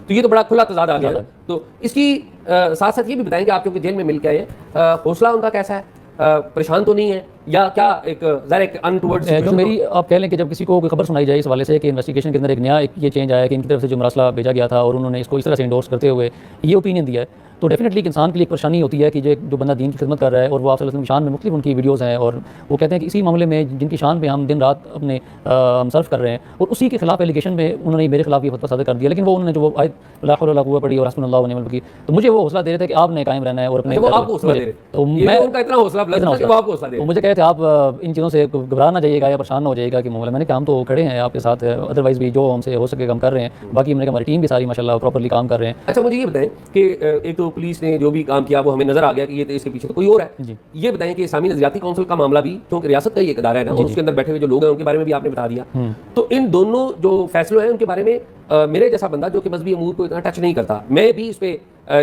تو یہ تو بڑا کھلا تضاد آ گیا. تو اس کی ساتھ ساتھ یہ بھی بتائیں کہ آپ کیونکہ جیل میں مل کے آئے ہیں, حوصلہ ان کا کیسا ہے, پریشان تو نہیں ہے یا کیا ایک ظاہر ایک انٹورڈ جو میری آپ کہہ لیں کہ جب کسی کو کوئی خبر سنائی جائے اس حوالے سے کہ انویسٹیگیشن کے اندر ایک نیا یہ چینج آیا کہ ان کی طرف سے جو مراسلہ بھیجا گیا تھا اور انہوں نے اس کو اس طرح سے انڈورس کرتے ہوئے یہ اوپینین دیا ہے, تو ڈیفینیٹلی ایک انسان کے لیے ایک پریشانی ہوتی ہے کہ جو بندہ دین کی خدمت کر رہا ہے اور وہ آپ صلی اللہ علیہ وسلم کی شان میں مختلف ان کی ویڈیوز ہیں اور وہ کہتے ہیں کہ اسی معاملے میں جن کی شان پہ ہم دن رات اپنے صرف کر رہے ہیں اور اسی کے خلاف ایلیگیشن میں انہوں نے میرے خلاف یہ فتویٰ صادر کر دیا, لیکن وہ انہوں نے جو آیت لا حول ولا قوة پڑھی اور حسبنا اللہ ونعم الوکیل, تو مجھے وہ حوصلہ دے رہے تھے کہ آپ نے قائم رہنا ہے اور اپنے آپ کو حوصلہ دے رہے, تو میں ان کا اتنا حوصلہ کہ وہ آپ کو حوصلہ دے, تو مجھے کہتے ہیں آپ ان چیزوں سے گھبرا نہ جائیے گا یا پریشان نہ ہو جائے گا کہ معاملہ, میں نے کہا ہم تو کھڑے ہیں آپ کے ساتھ, ادروائز بھی جو ہم سے ہو سکے ہم کر رہے ہیں, باقی میں نے کہا ہماری ٹیم بھی ساری ماشاءاللہ پراپرلی کام کر رہے ہیں. اچھا مجھے یہ بتائیں کہ ایک تو پولیس نے جو بھی کام کیا وہ ہمیں نظر آ گیا کہ یہ اس کے پیچھے تو کوئی اور ہے. یہ بتائیں کہ اسلامی نظریاتی کونسل کا معاملہ بھی کیونکہ ریاست کا ہی ایک ادارہ ہے نا, اور اس کے اندر بیٹھے ہوئے جو لوگ ہیں ان کے بارے میں بھی آپ نے بتا دیا, تو ان دونوں جو فیصلوں ہیں ان کے بارے میں میرے جیسا بندہ جو کہ مذہبی امور کو اتنا ٹچ نہیں کرتا, میں بھی اس پہ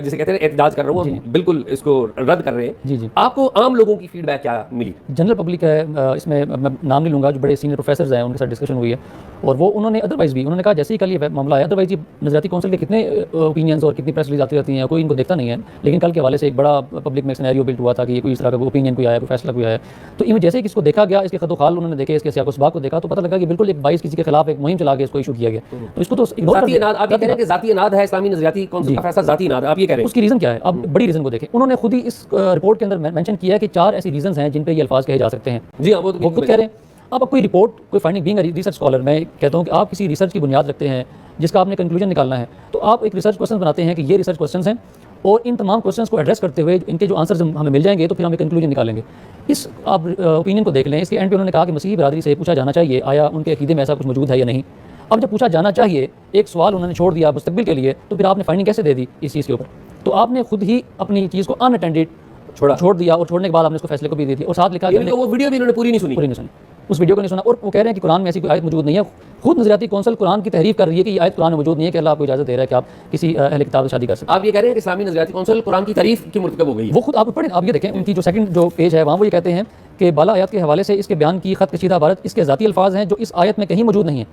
جسے کہتے ہیں احتجاج کر رہا ہوں, بالکل اس کو رد کر رہے ہیں. آپ کو عام لوگوں کی فیڈ بیک کیا ملی؟ جنرل پبلک ہے, اس میں میں نام نہیں لوں گا, جو بڑے سینئر پروفیسرز ہیں ان کے ساتھ ڈسکشن ہوئی ہے اور وہ انہوں نے ادروائز بھی انہوں نے کہا جیسے ہی کل یہ معاملہ ہے, ادروائز یہ نظریاتی کونسل کے کتنے اوپینینز اور کتنی پریس ریلیز آتی رہتی ہیں کوئی ان کو دیکھتا نہیں ہے, لیکن کل کے حوالے سے ایک بڑا پبلک میں سینیریو بلڈ ہوا تھا کہ کوئی اس طرح کا اوپینین کوئی آیا, کوئی فیصلہ کوئی آیا, تو ان جیسے کہ اس کو دیکھا گیا, اس کے خط و خال انہوں نے دیکھے, اس کے سیاق و سباق کو دیکھا, تو پتہ لگا کہ بالکل ایک باعث کسی کے خلاف ایک مہم چلا کے اس کو ایشو کیا گیا. تو اس کو تو آپ یہ کہہ رہے ہیں کہ ذاتی اناد ہے اسلامی نظریاتی کونسل کا فیصلہ, ذاتی اناد, آپ یہ کہہ رہے ہیں. اس کی ریزن کیا ہے؟ آپ بڑی ریزن کو دیکھیں, انہوں نے خود ہی اس رپورٹ کے اندر مینشن کیا ہے کہ 4 ایسی ریزنز ہیں جن پہ یہ الفاظ کہے جا سکتے ہیں. جی ہاں, وہ خود کہہ رہے ہیں. آپ کوئی رپورٹ, کوئی فائنڈنگ, بینگ ریسرچ اسکالر, میں کہتا ہوں کہ آپ کسی ریسرچ کی بنیاد رکھتے ہیں جس کا آپ نے کنکلوژن نکالنا ہے, تو آپ ایک ریسرچ کوسچن بناتے ہیں کہ یہ ریسرچ کوسچنز ہیں اور ان تمام کوسچنز کو ایڈریس کرتے ہوئے ان کے جو آنسرز ہمیں مل جائیں گے تو پھر ہم ایک کنکلوژن نکالیں گے. اس آپ اوپینین کو دیکھ لیں, اس کے اینڈ پہ انہوں نے کہا کہ مسیحی برادری سے پوچھا جانا چاہیے آیا ان کے عقیدے میں ایسا کچھ موجود ہے یا نہیں. اب جب پوچھا جانا چاہیے, ایک سوال انہوں نے چھوڑ دیا مستقبل کے لیے, تو پھر آپ نے فائنڈنگ کیسے دے دی اس چیز کے اوپر؟ تو آپ نے خود ہی اپنی چیز کو ان اٹینڈیڈ چھوڑ دیا اور چھوڑنے کے بعد آپ نے اس کو فیصلے کو بھی دے دیا اور ساتھ لکھا کہ وہ ویڈیو بھی انہوں نے پوری نہیں سنی, اس ویڈیو کو نہیں سنا, اور وہ کہہ رہے ہیں کہ قرآن میں ایسی کوئی آیت موجود نہیں ہے. خود نظریاتی کونسل قرآن کی تحریف کر رہی ہے کہ یہ آیت قرآن میں موجود نہیں ہے کہ اللہ آپ کو اجازت دے رہا ہے کہ آپ کسی اہل کتاب سے شادی کر سکتے ہیں. آپ یہ کہہ رہے ہیں کہ اسلامی نظریاتی کونسل قرآن کی تعریف کی مرتکب ہو گئی ہے. وہ خود آپ پڑھیں, آپ یہ دیکھیں ان کی جو سیکنڈ جو پیج ہے وہاں وہ یہ کہتے ہیں کہ بالا آیات کے حوالے سے اس کے بیان کی خط کشیدہ عبارت اس کے ذاتی الفاظ ہیں جو اس آیت میں کہیں موجود نہیں ہیں.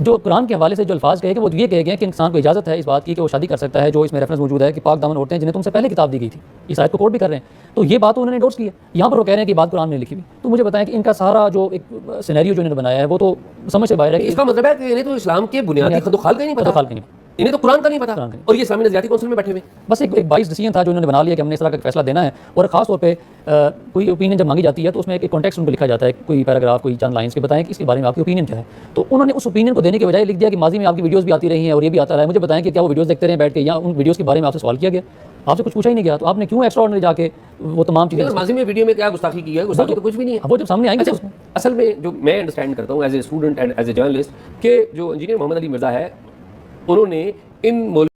جو قرآن کے حوالے سے جو الفاظ کہے گئے وہ یہ کہے گئے کہ انسان کو اجازت ہے اس بات کی کہ وہ شادی کر سکتا ہے, جو اس میں ریفرنس موجود ہے کہ پاک دامن عورتیں جنہیں تم سے پہلے کتاب دی گئی تھی, اس آیت کو کوٹ بھی کر رہے ہیں. تو یہ بات انہوں نے انڈورس کی ہے, یہاں پر وہ کہہ رہے ہیں کہ بات قرآن میں لکھی ہوئی. تو مجھے بتائیں کہ ان کا سارا جو ایک سینیریو جو انہوں نے بنایا ہے وہ تو سمجھ سے باہر ہے. اس کا مطلب ہے کہ انہیں تو اسلام کے بنیادی خد و خال کا نہیں پتہ, انہیں تو قرآن کا نہیں پتہ, اور یہ اسلامی نظریاتی کونسل میں بیٹھے ہوئے بس ایک باعث ڈیسیژن تھا جو انہوں نے بنا لیا کہ ہم نے اس طرح کا فیصلہ دینا ہے. اور خاص طور پہ کوئی اوپینین جب مانگی جاتی ہے تو اس میں ایک کانٹیکسٹ ان کو لکھا جاتا ہے, کوئی پیراگراف, کوئی چند لائنس کے بتائیں کہ اس کے بارے میں آپ کی اوپینین کیا ہے. تو انہوں نے اس اوپینین کو دینے کے بجائے لکھ دیا کہ ماضی میں آپ کی ویڈیوز بھی آتی رہی ہیں اور یہ بھی آتا رہا ہے. مجھے بتائیں کہ کیا وہ ویڈیوز دیکھتے رہے بیٹھ کے یا ان ویڈیوز کے بارے میں آپ سے سوال کیا گیا؟ آپ سے کچھ پوچھا ہی نہیں گیا, تو آپ نے کیوں ایکسٹرا آرڈنری جا کے وہ تمام چیزیں ماضی میں ویڈیو میں کیا گستاخی کی ہے؟ گستاخی تو کچھ بھی نہیں ہے. وہ جب سامنے آئیں گے اصل میں جو میں انڈرسٹینڈ کرتا ہوں as a student and as a journalist کہ جو انجینئر محمد علی مرزا ہے انہوں نے ان